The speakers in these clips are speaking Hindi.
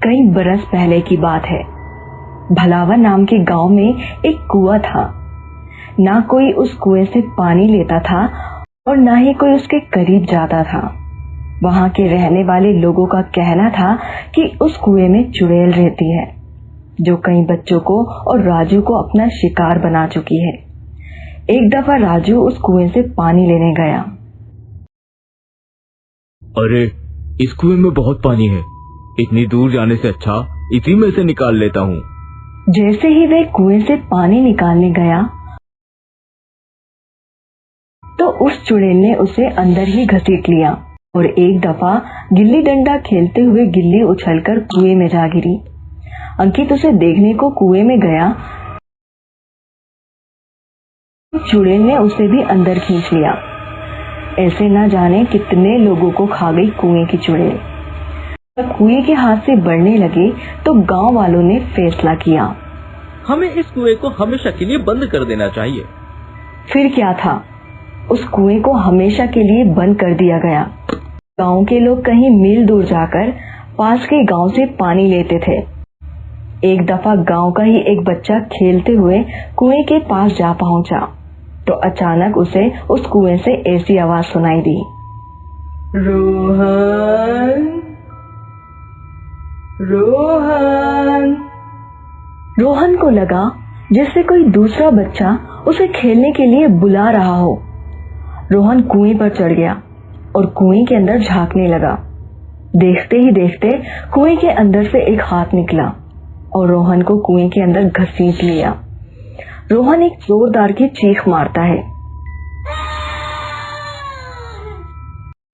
कई बरस पहले की बात है। भलावा नाम के गांव में एक कुआं था। ना कोई उस कुएं से पानी लेता था और ना ही कोई उसके करीब जाता था। वहां के रहने वाले लोगों का कहना था कि उस कुएं में चुड़ैल रहती है, जो कई बच्चों को और राजू को अपना शिकार बना चुकी है। एक दफा राजू उस कुएं से पानी लेने गया। अरे, इस कुएं में बहुत पानी है, इतनी दूर जाने से अच्छा इसी में से निकाल लेता हूँ। जैसे ही वह कुएं से पानी निकालने गया तो उस चुड़ैल ने उसे अंदर ही घसीट लिया और एक दफा गिल्ली डंडा खेलते हुए गिल्ली उछलकर कुएं में जा गिरी। अंकित उसे देखने को कुएं में गया। चुड़ैल ने उसे भी अंदर खींच लिया। ऐसे न जाने कितने लोगों को खा गई कुएं की चुड़ैल। जब कुएं के हाथ से बढ़ने लगे तो गांव वालों ने फैसला किया, हमें इस कुएं को हमेशा के लिए बंद कर देना चाहिए। फिर क्या था, उस कुएं को हमेशा के लिए बंद कर दिया गया। गांव के लोग कहीं मील दूर जाकर पास के गांव से पानी लेते थे। एक दफा गांव का ही एक बच्चा खेलते हुए कुएं के पास जा पहुंचा तो अचानक उसे उस कुएं से ऐसी आवाज सुनाई दी, रोहन, रोहन। रोहन को लगा जैसे कोई दूसरा बच्चा उसे खेलने के लिए बुला रहा हो। रोहन कुएं पर चढ़ गया और कुएं के अंदर झांकने लगा। देखते ही देखते कुएं के अंदर से एक हाथ निकला और रोहन को कुएं के अंदर घसीट लिया। रोहन एक जोरदार की चीख मारता है।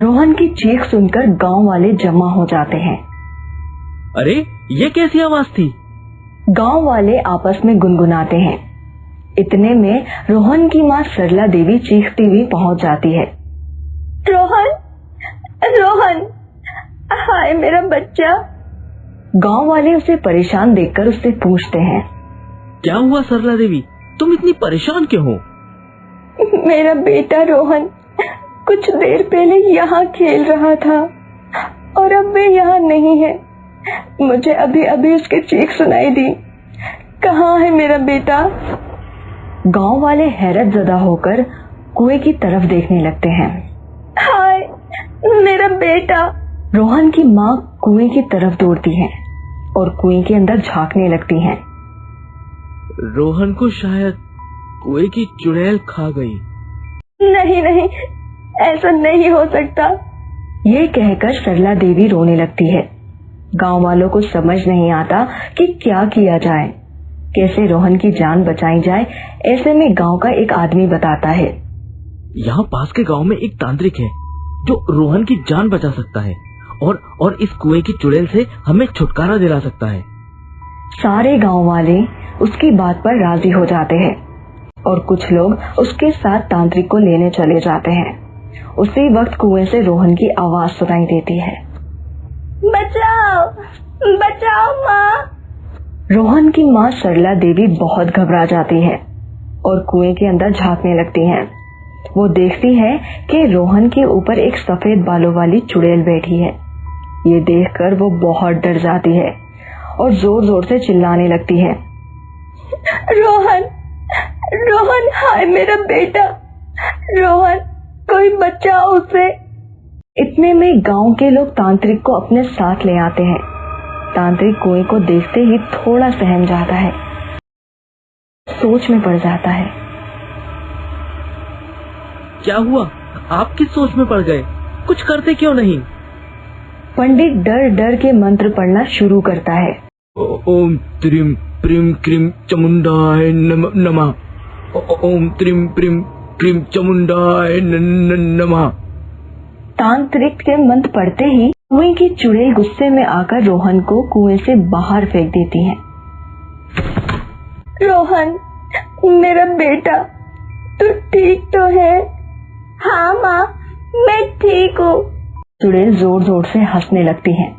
रोहन की चीख सुनकर गांव वाले जमा हो जाते हैं। अरे, ये कैसी आवाज थी? गांव वाले आपस में गुनगुनाते हैं। इतने में रोहन की माँ सरला देवी चीखती हुई पहुंच जाती है। रोहन, रोहन, हाय मेरा बच्चा। गांव वाले उसे परेशान देखकर उससे पूछते हैं, क्या हुआ सरला देवी, तुम इतनी परेशान क्यों हो? मेरा बेटा रोहन कुछ देर पहले यहाँ खेल रहा था और अब वे यहाँ नहीं है। मुझे अभी अभी उसकी चीख सुनाई दी। कहाँ है मेरा बेटा? गांव वाले हैरत ज़दा होकर कुएं की तरफ देखने लगते हैं। हाय मेरा बेटा। रोहन की माँ कुएं की तरफ दौड़ती है और कुएं के अंदर झांकने लगती हैं। रोहन को शायद कुएं की चुड़ैल खा गई। नहीं नहीं, ऐसा नहीं हो सकता। ये कहकर सरला देवी रोने लगती है। गांव वालों को समझ नहीं आता कि क्या किया जाए, कैसे रोहन की जान बचाई जाए। ऐसे में गांव का एक आदमी बताता है, यहाँ पास के गांव में एक तांत्रिक है जो रोहन की जान बचा सकता है और इस कुएं की चुड़ैल से हमें छुटकारा दिला सकता है। सारे गांव वाले उसकी बात पर राजी हो जाते हैं और कुछ लोग उसके साथ तांत्रिक को लेने चले जाते हैं। उसी वक्त कुएं से रोहन की आवाज सुनाई देती है, बचाओ, बचाओ माँ। रोहन की माँ सरला देवी बहुत घबरा जाती है और कुएं के अंदर झांकने लगती हैं। वो देखती है कि रोहन के ऊपर एक सफेद बालों वाली चुड़ैल बैठी है। ये देखकर वो बहुत डर जाती है और जोर जोर से चिल्लाने लगती है, रोहन, रोहन, हाय मेरा बेटा, रोहन, कोई बचाओ उसे। इतने में गांव के लोग तांत्रिक को अपने साथ ले आते हैं। तांत्रिक कुएं को देखते ही थोड़ा सहम जाता है, सोच में पड़ जाता है। क्या हुआ, आप किस सोच में पड़ गए? कुछ करते क्यों नहीं? पंडित डर डर के मंत्र पढ़ना शुरू करता है। ओम त्रिम प्रिम क्रीम चामुंडाय नमः। ओम त्रिम प्रिम क्रीम चामुंडाय नमः। तांत्रिक के मंत्र पढ़ते ही कुएं की चुड़ैल गुस्से में आकर रोहन को कुएं से बाहर फेंक देती है। रोहन मेरा बेटा, तू ठीक तो है? हाँ माँ, मैं ठीक हूँ। चुड़ैल जोर जोर से हंसने लगती है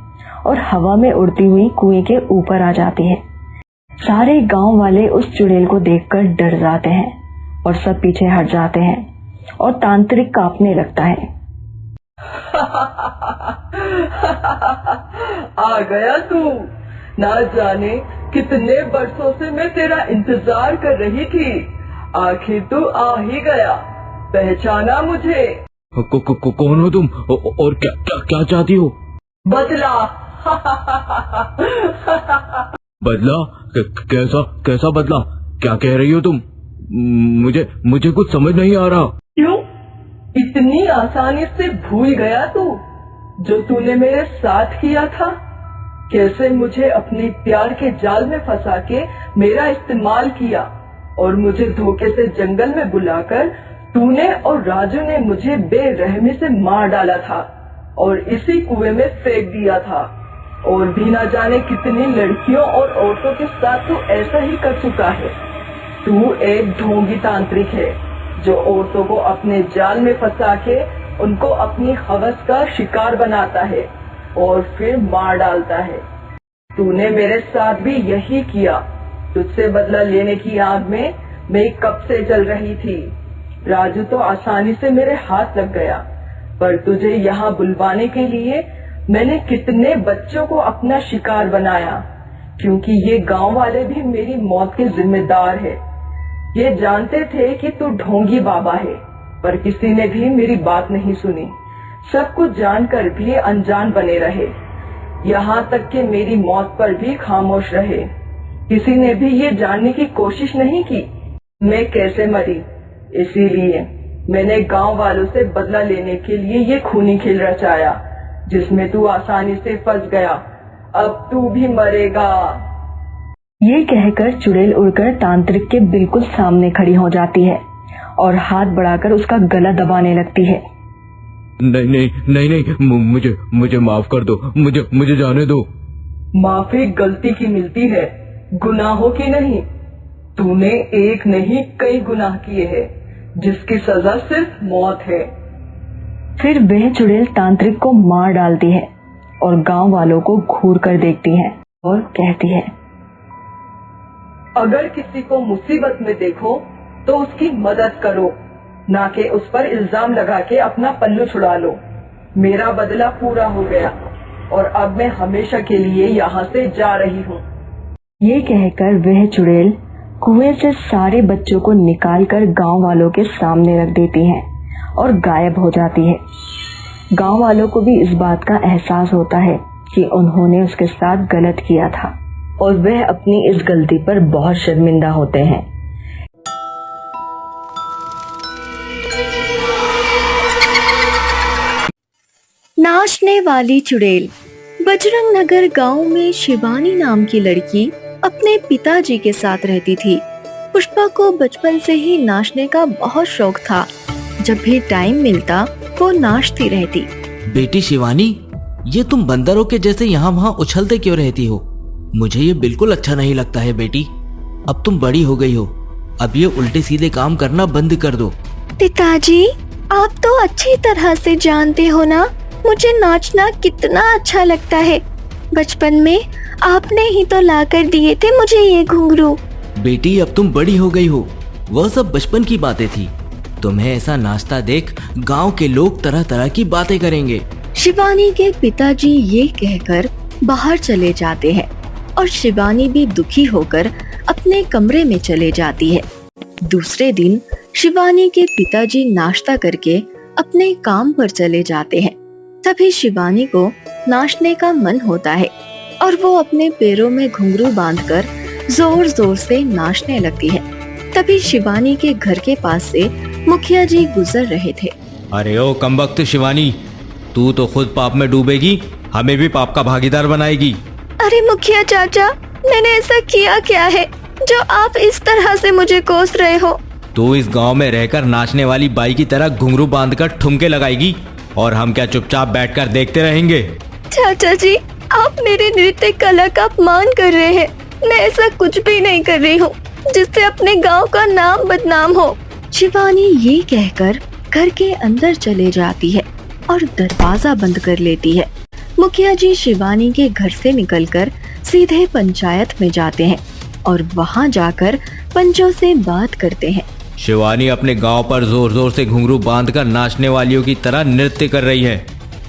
और हवा में उड़ती हुई कुएं के ऊपर आ जाती है। सारे गांव वाले उस चुड़ैल को देखकर डर जाते हैं और सब पीछे हट जाते हैं और तांत्रिक कांपने लगता है। आ गया तू, ना जाने कितने बरसों से मैं तेरा इंतजार कर रही थी। आखिर तू आ ही गया। पहचाना मुझे? कौन हो तुम और क्या क्या क्या चाहती हो? बदला। बदला? कैसा कैसा बदला? क्या कह रही हो तुम? मुझे कुछ समझ नहीं आ रहा। क्यों इतनी आसानी से भूल गया तू जो तूने मेरे साथ किया था? कैसे मुझे अपने प्यार के जाल में फंसा के मेरा इस्तेमाल किया और मुझे धोखे से जंगल में बुलाकर तूने और राजू ने मुझे बेरहमी से मार डाला था और इसी कुएं में फेंक दिया था। और भी न जाने कितनी लड़कियों और औरतों के साथ तू ऐसा ही कर चुका है। तू एक ढोंगी तांत्रिक है जो औरतों को अपने जाल में फंसा के उनको अपनी हवस का शिकार बनाता है और फिर मार डालता है। तूने मेरे साथ भी यही किया। तुझसे बदला लेने की आग में मैं कब से जल रही थी। राजू तो आसानी से मेरे हाथ लग गया, पर तुझे यहाँ बुलवाने के लिए मैंने कितने बच्चों को अपना शिकार बनाया, क्योंकि ये गांव वाले भी मेरी मौत के जिम्मेदार है। ये जानते थे कि तू ढोंगी बाबा है, पर किसी ने भी मेरी बात नहीं सुनी। सब कुछ जानकर भी अनजान बने रहे, यहाँ तक कि मेरी मौत पर भी खामोश रहे। किसी ने भी ये जानने की कोशिश नहीं की मैं कैसे मरी। इसीलिए मैंने गांव वालों से बदला लेने के लिए ये खूनी खेल रचाया, जिसमें तू आसानी से फंस गया। अब तू भी मरेगा। ये कहकर चुड़ैल उड़कर तांत्रिक के बिल्कुल सामने खड़ी हो जाती है और हाथ बढ़ाकर उसका गला दबाने लगती है। नहीं नहीं नहीं नहीं, मुझे माफ कर दो, मुझे जाने दो। माफी गलती की मिलती है, गुनाहों की नहीं। तूने एक नहीं कई गुनाह किए हैं, जिसकी सजा सिर्फ मौत है। फिर वह चुड़ैल तांत्रिक को मार डालती है और गांव वालों को घूर कर देखती है और कहती है, अगर किसी को मुसीबत में देखो तो उसकी मदद करो, ना कि उस पर इल्जाम लगा के अपना पल्लू छुड़ा लो। मेरा बदला पूरा हो गया और अब मैं हमेशा के लिए यहाँ से जा रही हूँ। ये कहकर वह चुड़ैल कुएं से सारे बच्चों को निकालकर गांव वालों के सामने रख देती है और गायब हो जाती है। गांव वालों को भी इस बात का एहसास होता है कि उन्होंने उसके साथ गलत किया था और वह अपनी इस गलती पर बहुत शर्मिंदा होते हैं। नाचने वाली चुड़ैल। बजरंग नगर गांव में शिवानी नाम की लड़की अपने पिताजी के साथ रहती थी। पुष्पा को बचपन से ही नाचने का बहुत शौक था। जब भी टाइम मिलता वो नाचती रहती। बेटी शिवानी, ये तुम बंदरों के जैसे यहाँ वहाँ उछलते क्यों रहती हो? मुझे ये बिल्कुल अच्छा नहीं लगता है बेटी। अब तुम बड़ी हो गई हो, अब ये उल्टे सीधे काम करना बंद कर दो। पिताजी, आप तो अच्छी तरह से जानते हो ना मुझे नाचना कितना अच्छा लगता है। बचपन में आपने ही तो लाकर दिए थे मुझे ये घुंघरू। बेटी, अब तुम बड़ी हो गई हो, वह सब बचपन की बातें थी। तुम्हें ऐसा नाचता देख गांव के लोग तरह तरह की बातें करेंगे। शिवानी के पिताजी ये कहकर बाहर चले जाते हैं और शिवानी भी दुखी होकर अपने कमरे में चले जाती है। दूसरे दिन शिवानी के पिताजी नाश्ता करके अपने काम पर चले जाते हैं। तभी शिवानी को नाचने का मन होता है और वो अपने पैरों में घुंघरू बांधकर जोर जोर से नाचने लगती है। तभी शिवानी के घर के पास से मुखिया जी गुजर रहे थे। अरे ओ कमबख्त शिवानी, तू तो खुद पाप में डूबेगी, हमें भी पाप का भागीदार बनाएगी। अरे मुखिया चाचा, मैंने ऐसा किया क्या है जो आप इस तरह से मुझे कोस रहे हो? तू इस गांव में रहकर नाचने वाली बाई की तरह घुंघरू बांधकर ठुमके लगाएगी और हम क्या चुपचाप बैठकर देखते रहेंगे? चाचा जी, आप मेरे नृत्य कला का अपमान कर रहे हैं। मैं ऐसा कुछ भी नहीं कर रही हूँ जिससे अपने गांव का नाम बदनाम हो। शिवानी ये कहकर घर के अंदर चले जाती है और दरवाजा बंद कर लेती है। मुखिया जी शिवानी के घर से निकलकर सीधे पंचायत में जाते हैं और वहाँ जाकर पंचों से बात करते हैं। शिवानी अपने गांव पर जोर जोर से घुंघरू बांधकर नाचने वालियों की तरह नृत्य कर रही है।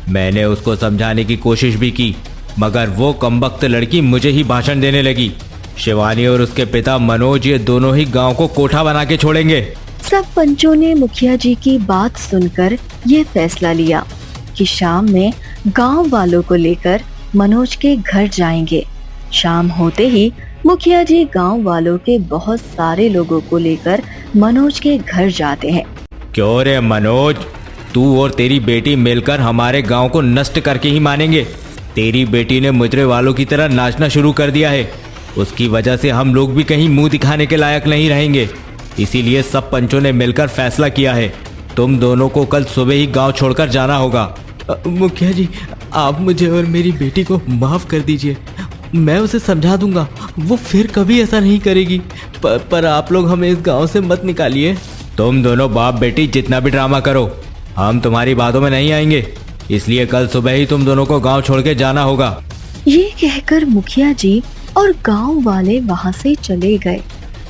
मैंने उसको समझाने की कोशिश भी की, मगर वो कमबख्त लड़की मुझे ही भाषण देने लगी। शिवानी और उसके पिता मनोज ये दोनों ही गांव को कोठा बना के छोड़ेंगे। सब पंचों ने मुखिया जी की बात सुनकर ये फैसला लिया कि शाम में गांव वालों को लेकर मनोज के घर जाएंगे। शाम होते ही मुखिया जी गांव वालों के बहुत सारे लोगों को लेकर मनोज के घर जाते हैं। क्यों रे मनोज, तू और तेरी बेटी मिलकर हमारे गांव को नष्ट करके ही मानेंगे। तेरी बेटी ने मुजरे वालों की तरह नाचना शुरू कर दिया है। उसकी वजह से हम लोग भी कहीं मुंह दिखाने के लायक नहीं रहेंगे। इसीलिए सब पंचों ने मिलकर फैसला किया है, तुम दोनों को कल सुबह ही गांव छोड़कर जाना होगा। मुखिया जी, आप मुझे और मेरी बेटी को माफ कर दीजिए। मैं उसे समझा दूंगा, वो फिर कभी ऐसा नहीं करेगी। पर आप लोग हमें इस गांव से मत निकालिए। तुम दोनों बाप बेटी जितना भी ड्रामा करो, हम तुम्हारी बातों में नहीं आएंगे। इसलिए कल सुबह ही तुम दोनों को गांव छोड़ के जाना होगा। ये कहकर मुखिया जी और गांव वाले वहां से चले गए।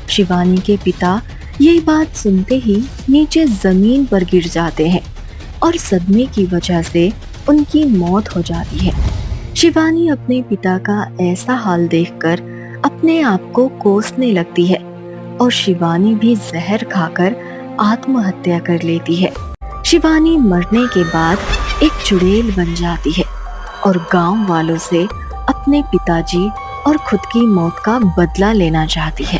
शिवानी के पिता ये बात सुनते ही नीचे जमीन पर गिर जाते हैं और सदमे की वजह से उनकी मौत हो जाती है। शिवानी अपने पिता का ऐसा हाल देखकर अपने आप को कोसने लगती है और शिवानी भी जहर खाकर आत्महत्या कर लेती है। शिवानी मरने के बाद एक चुड़ैल बन जाती है और गांव वालों से अपने पिताजी और खुद की मौत का बदला लेना चाहती है।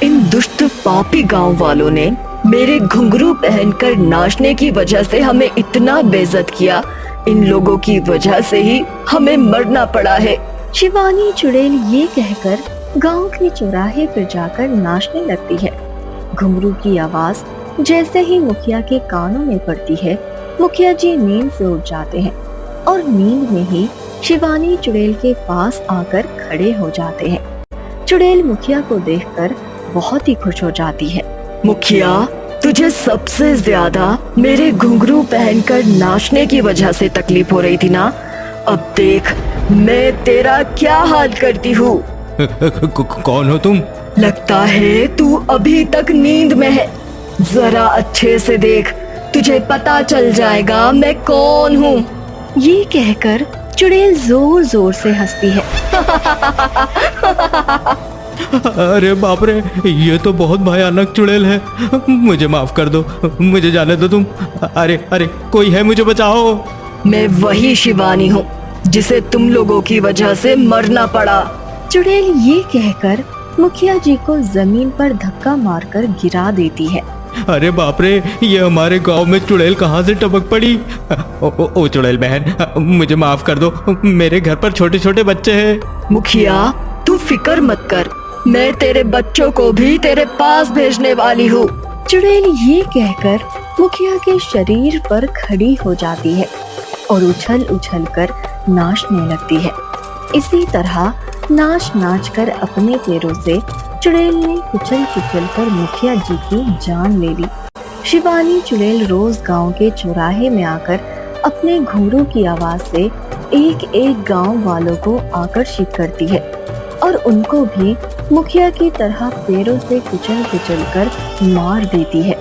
इन दुष्ट पापी गांव वालों ने मेरे घुंघरू पहनकर नाचने की वजह से हमें इतना बेइज्जत किया। इन लोगों की वजह से ही हमें मरना पड़ा है। शिवानी चुड़ैल ये कहकर गांव के चौराहे पर जाकर नाचने लगती है। घुंघरू की आवाज जैसे ही मुखिया के कानों में पड़ती है, मुखिया जी नींद से उठ जाते हैं और नींद में ही शिवानी चुड़ैल के पास आकर खड़े हो जाते हैं। चुड़ैल मुखिया को देखकर बहुत ही खुश हो जाती है। मुखिया, तुझे सबसे ज्यादा मेरे घुंघरू पहनकर नाचने की वजह से तकलीफ हो रही थी ना? अब देख मैं तेरा क्या हाल करती हूँ। कौन हो तुम? लगता है तू अभी तक नींद में है। जरा अच्छे से देख, तुझे पता चल जाएगा मैं कौन हूँ। ये कहकर चुड़ैल जोर जोर से हंसती है। अरे बाप रे, ये तो बहुत भयानक चुड़ैल है। मुझे माफ कर दो, मुझे जाने दो तुम। अरे अरे, कोई है, मुझे बचाओ। मैं वही शिवानी हूँ जिसे तुम लोगों की वजह से मरना पड़ा। चुड़ैल ये कहकर मुखिया जी को जमीन पर धक्का मारकर गिरा देती है। अरे बाप रे, ये हमारे गांव में चुड़ैल कहाँ से टपक पड़ी? ओ चुड़ैल बहन, मुझे माफ कर दो, मेरे घर पर छोटे छोटे बच्चे हैं। मुखिया, तू फिक्र मत कर, मैं तेरे बच्चों को भी तेरे पास भेजने वाली हूँ। चुड़ैल ये कहकर मुखिया के शरीर पर खड़ी हो जाती है और उछल उछल कर नाचने लगती है। इसी तरह नाच नाच कर अपने पैरों से चुड़ैल ने कुचल कुचल कर मुखिया जी की जान ले ली। शिवानी चुड़ैल रोज गांव के चौराहे में आकर अपने घुंघरू की आवाज से एक एक गांव वालों को आकर्षित करती है और उनको भी मुखिया की तरह पैरों से कुचल कुचल कर मार देती है।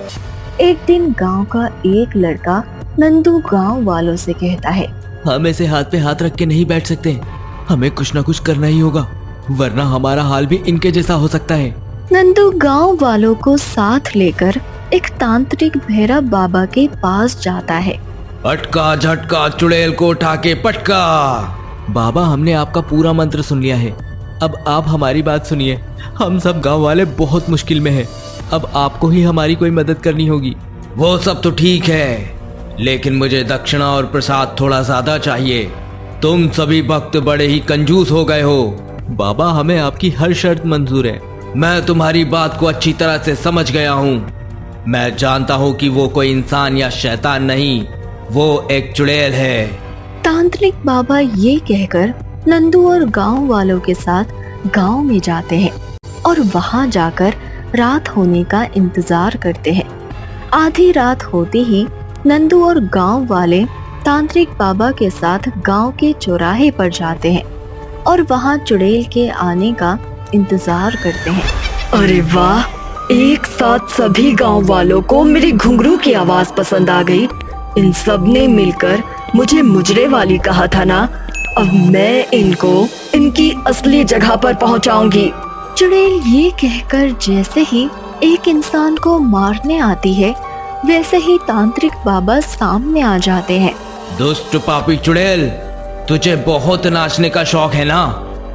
एक दिन गांव का एक लड़का नंदू गांव वालों से कहता है, हम ऐसे हाथ पे हाथ रख के नहीं बैठ सकते, हमें कुछ ना कुछ करना ही होगा, वरना हमारा हाल भी इनके जैसा हो सकता है। नंदू गांव वालों को साथ लेकर एक तांत्रिक भैरव बाबा के पास जाता है। पटका झटका चुड़ैल को उठा के पटका। बाबा, हमने आपका पूरा मंत्र सुन लिया है, अब आप हमारी बात सुनिए। हम सब गांव वाले बहुत मुश्किल में हैं, अब आपको ही हमारी कोई मदद करनी होगी। वो सब तो ठीक है, लेकिन मुझे दक्षिणा और प्रसाद थोड़ा ज्यादा चाहिए। तुम सभी भक्त बड़े ही कंजूस हो गए हो। बाबा, हमें आपकी हर शर्त मंजूर है। मैं तुम्हारी बात को अच्छी तरह से समझ गया हूँ। मैं जानता हूँ कि वो कोई इंसान या शैतान नहीं, वो एक चुड़ैल है। तांत्रिक बाबा ये कहकर नंदू और गांव वालों के साथ गांव में जाते हैं और वहां जाकर रात होने का इंतजार करते हैं। आधी रात होते ही नंदू और गांव वाले तांत्रिक बाबा के साथ गांव के चौराहे पर जाते हैं और वहां चुड़ैल के आने का इंतजार करते हैं। अरे वाह, एक साथ सभी गांव वालों को मेरी घुंघरू की आवाज पसंद आ गई। इन सब ने मिलकर मुझे मुजरे वाली कहा था ना, अब मैं इनको इनकी असली जगह पर पहुंचाऊंगी। चुड़ैल ये कहकर जैसे ही एक इंसान को मारने आती है, वैसे ही तांत्रिक बाबा सामने आ जाते हैं। दुष्ट पापी चुड़ैल, तुझे बहुत नाचने का शौक है ना?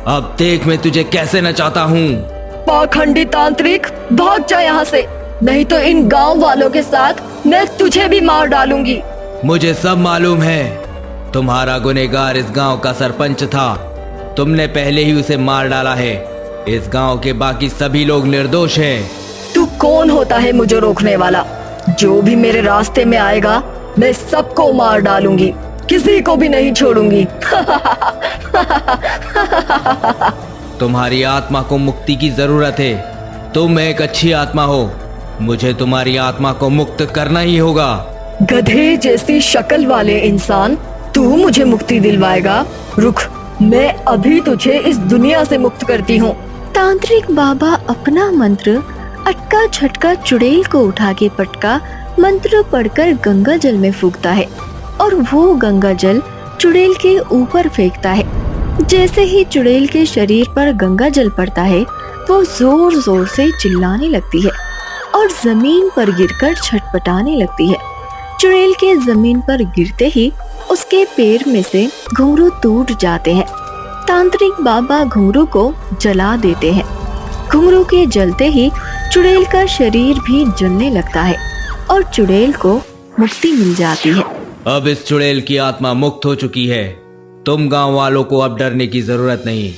अब देख मैं तुझे कैसे नचाता हूँ। पाखंडी तांत्रिक, भाग जा यहाँ से, नहीं तो इन गांव वालों के साथ मैं तुझे भी मार डालूंगी। मुझे सब मालूम है, तुम्हारा गुनहगार इस गांव का सरपंच था। तुमने पहले ही उसे मार डाला है। इस गांव के बाकी सभी लोग निर्दोष हैं। तू कौन होता है मुझे रोकने वाला? जो भी मेरे रास्ते में आएगा मैं सबको मार डालूंगी, किसी को भी नहीं छोड़ूंगी। तुम्हारी आत्मा को मुक्ति की जरूरत है। तुम एक अच्छी आत्मा हो, मुझे तुम्हारी आत्मा को मुक्त करना ही होगा। गधे जैसी शक्ल वाले इंसान, तू मुझे मुक्ति दिलवाएगा? रुक, मैं अभी तुझे इस दुनिया से मुक्त करती हूँ। तांत्रिक बाबा अपना मंत्र अटका झटका चुड़ैल को उठा के पटका मंत्र पढ़कर गंगा जल में फूंकता है और वो गंगा जल चुड़ैल के ऊपर फेंकता है। जैसे ही चुड़ैल के शरीर पर गंगा जल पड़ता है, वो जोर जोर से चिल्लाने लगती है और जमीन पर गिरकर छटपटाने लगती है। चुड़ैल के जमीन पर गिरते ही उसके पैर में से घुंघरू टूट जाते हैं। तांत्रिक बाबा घुंघरू को जला देते हैं। घुंघरू के जलते ही चुड़ैल का शरीर भी जलने लगता है और चुड़ैल को मुक्ति मिल जाती है। अब इस चुड़ैल की आत्मा मुक्त हो चुकी है। तुम गांव वालों को अब डरने की जरूरत नहीं।